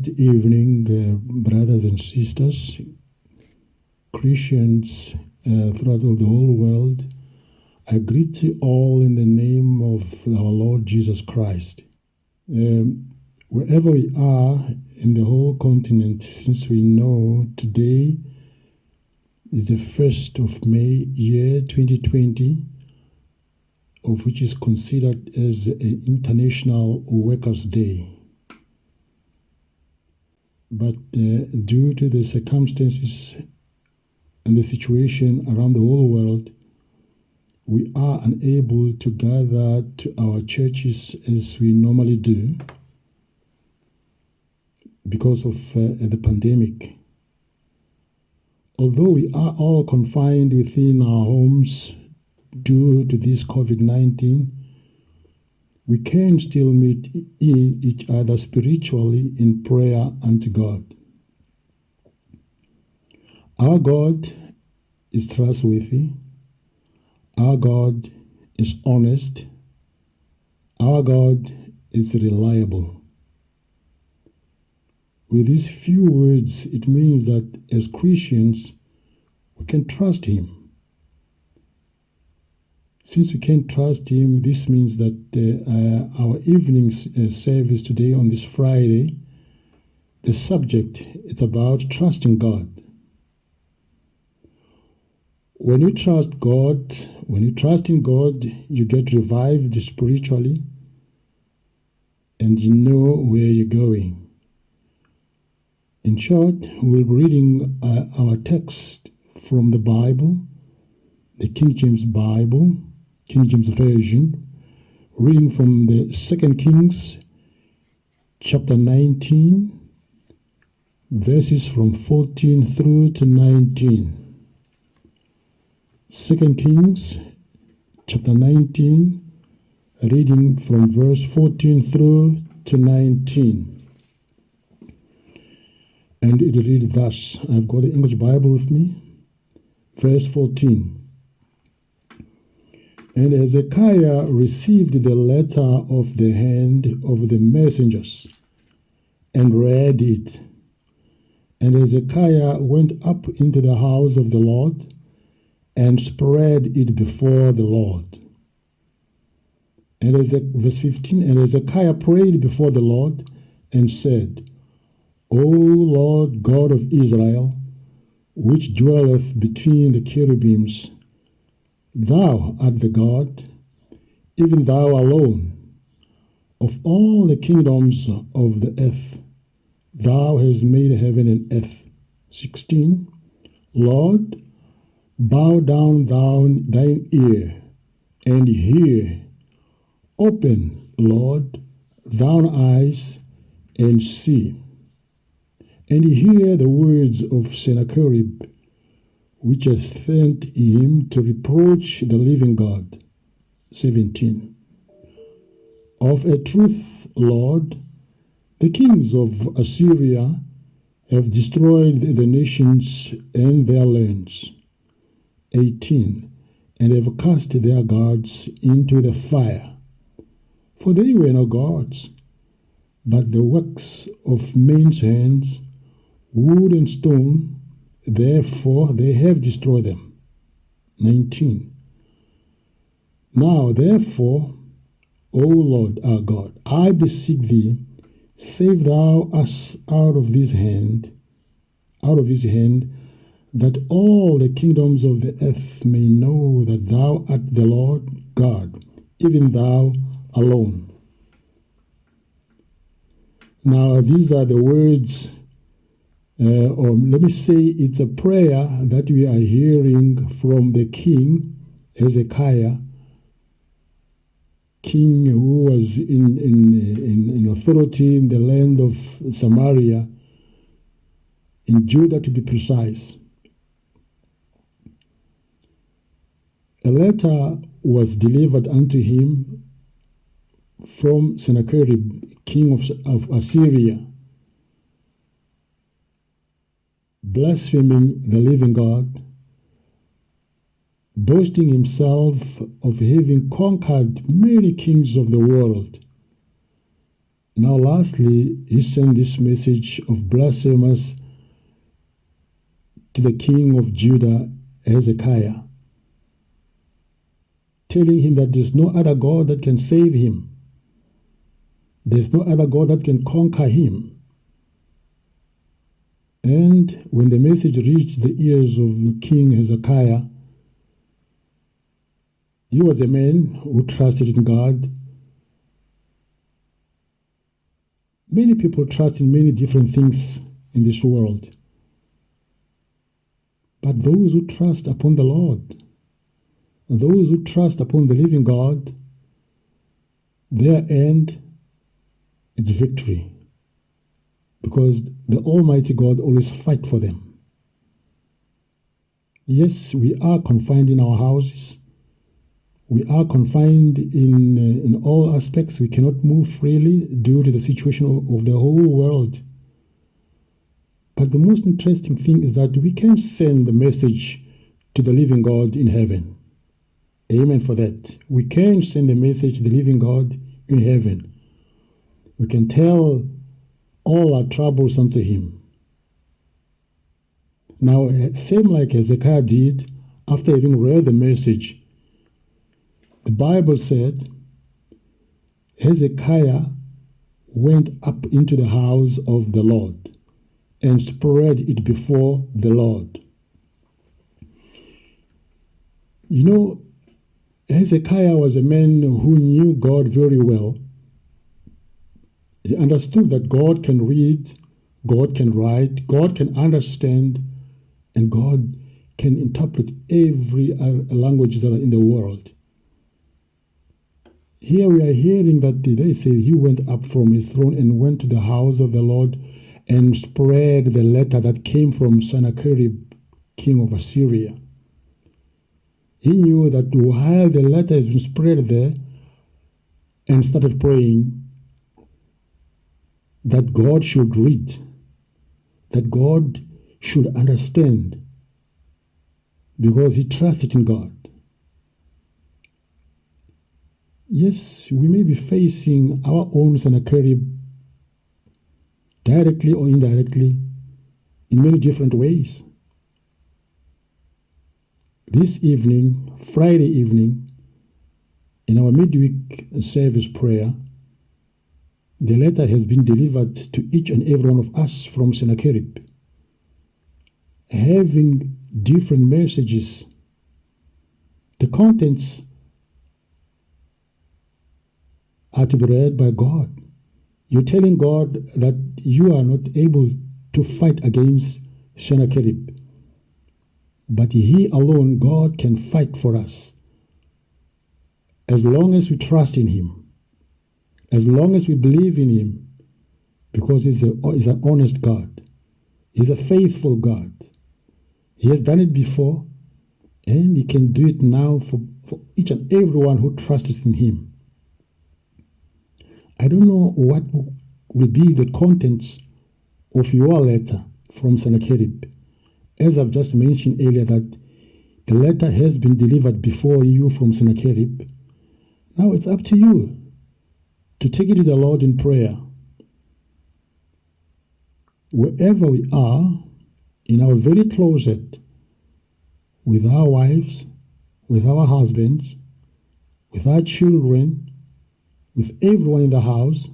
Good evening, brothers and sisters, Christians throughout the whole world. I greet you all in the name of our Lord Jesus Christ. Wherever we are in the whole continent, since we know today is the 1st of May, year 2020, of which is considered as an International Workers' Day. But due to the circumstances and the situation around the whole world, we are unable to gather to our churches as we normally do because of the pandemic. Although we are all confined within our homes due to this COVID-19, we can still meet each other spiritually in prayer unto God. Our God is trustworthy. Our God is honest. Our God is reliable. With these few words, it means that as Christians, we can trust Him. Since we can trust Him, this means that our evening service today on this Friday, the subject is about trusting God. When you trust God, when you trust in God, you get revived spiritually and you know where you're going. In short, we'll be reading our text from the Bible, the King James Bible, King James Version, reading from the 2 Kings chapter 19, verses from 14 through to 19. 2 Kings chapter 19, reading from verse 14 through to 19. And it reads thus. I've got the English Bible with me. Verse 14. And Hezekiah received the letter of the hand of the messengers and read it. And Hezekiah went up into the house of the Lord and spread it before the Lord. And verse 15, and Hezekiah prayed before the Lord and said, O Lord God of Israel, which dwelleth between the cherubims, Thou art the God, even Thou alone, of all the kingdoms of the earth. Thou hast made heaven and earth. 16. Lord, bow down thine ear, and hear. Open, Lord, thine eyes, and see. And hear the words of Sennacherib, which hath sent him to reproach the living God. 17. Of a truth, Lord, the kings of Assyria have destroyed the nations and their lands. 18. And have cast their gods into the fire. For they were no gods, but the works of men's hands, wood and stone, therefore they have destroyed them. 19. Now therefore, O Lord our God, I beseech thee, save thou us out of his hand, that all the kingdoms of the earth may know that thou art the Lord God, even thou alone. Now these are the words, or let me say it's a prayer that we are hearing from the king Hezekiah, king who was in authority in the land of Samaria, in Judah to be precise. A letter was delivered unto him from Sennacherib, king of Assyria, blaspheming the living God, boasting himself of having conquered many kings of the world. Now, lastly, he sent this message of blasphemous to the king of Judah, Hezekiah, telling him that there's no other God that can save him. There's no other God that can conquer him. And when the message reached the ears of King Hezekiah, he was a man who trusted in God. Many people trust in many different things in this world. But those who trust upon the Lord, those who trust upon the living God, their end is victory. Because the Almighty God always fights for them. Yes, we are confined in our houses. We are confined in all aspects. We cannot move freely due to the situation of the whole world. But the most interesting thing is that we can send the message to the living God in heaven. Amen for that. We can send the message to the living God in heaven. We can tell all our troubles unto him. Now, same like Hezekiah did after having read the message, the Bible said Hezekiah went up into the house of the Lord and spread it before the Lord. You know, Hezekiah was a man who knew God very well. He understood that God can read, God can write, God can understand, and God can interpret every language that are in the world. Here we are hearing that they say he went up from his throne and went to the house of the Lord and spread the letter that came from Sennacherib, king of Assyria. He knew that while the letter has been spread there, and started praying that God should read, that God should understand, because he trusted in God. Yes, we may be facing our own Sennacherib directly or indirectly in many different ways. This evening, Friday evening, in our midweek service prayer, the letter has been delivered to each and every one of us from Sennacherib, having different messages. The contents are to be read by God. You're telling God that you are not able to fight against Sennacherib, but he alone, God, can fight for us. As long as we trust in him, as long as we believe in him, because he's an honest God, he's a faithful God. He has done it before, and he can do it now for each and everyone who trusts in him. I don't know what will be the contents of your letter from Sennacherib. As I've just mentioned earlier, that the letter has been delivered before you from Sennacherib. Now it's up to you to take it to the Lord in prayer. Wherever we are, in our very closet, with our wives, with our husbands, with our children, with everyone in the house,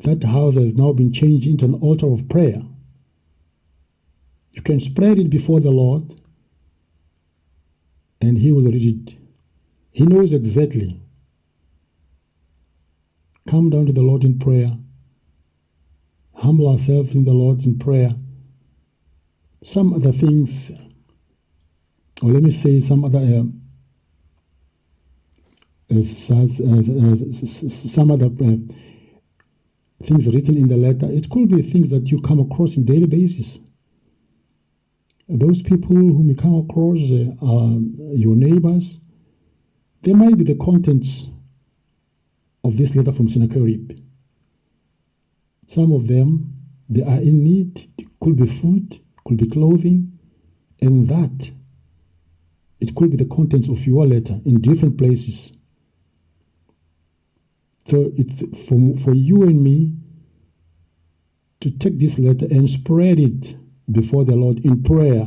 that house has now been changed into an altar of prayer. You can spread it before the Lord, and he will read it. He knows exactly. Come down to the Lord in prayer. Humble ourselves in the Lord in prayer. Some other things, or let me say some other things written in the letter. It could be things that you come across on a daily basis. Those people whom you come across are your neighbors. They might be the contents of this letter from Sennacherib. Some of them, they are in need. It could be food, could be clothing, and that it could be the contents of your letter in different places. So it's for you and me to take this letter and spread it before the Lord in prayer,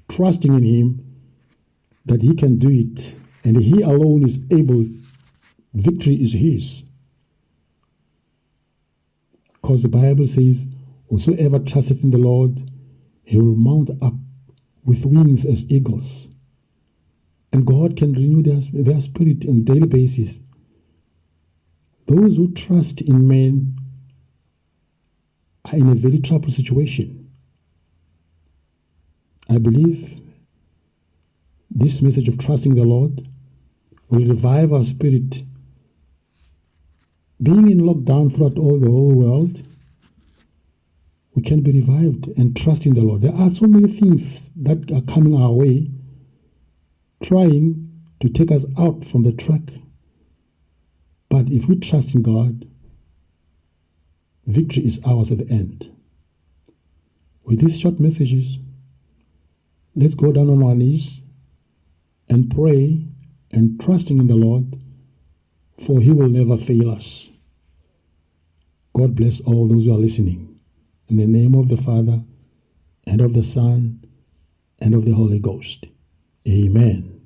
trusting in Him that He can do it, and He alone is able. Victory is His. Because the Bible says, whosoever trusteth in the Lord, he will mount up with wings as eagles. And God can renew their spirit on a daily basis. Those who trust in men are in a very troubled situation. I believe this message of trusting the Lord will revive our spirit. Being in lockdown throughout the whole world, we can be revived and trust in the Lord. There are so many things that are coming our way, trying to take us out from the track. But if we trust in God, victory is ours at the end. With these short messages, let's go down on our knees and pray and trusting in the Lord, for He will never fail us. God bless all those who are listening. In the name of the Father, and of the Son, and of the Holy Ghost. Amen.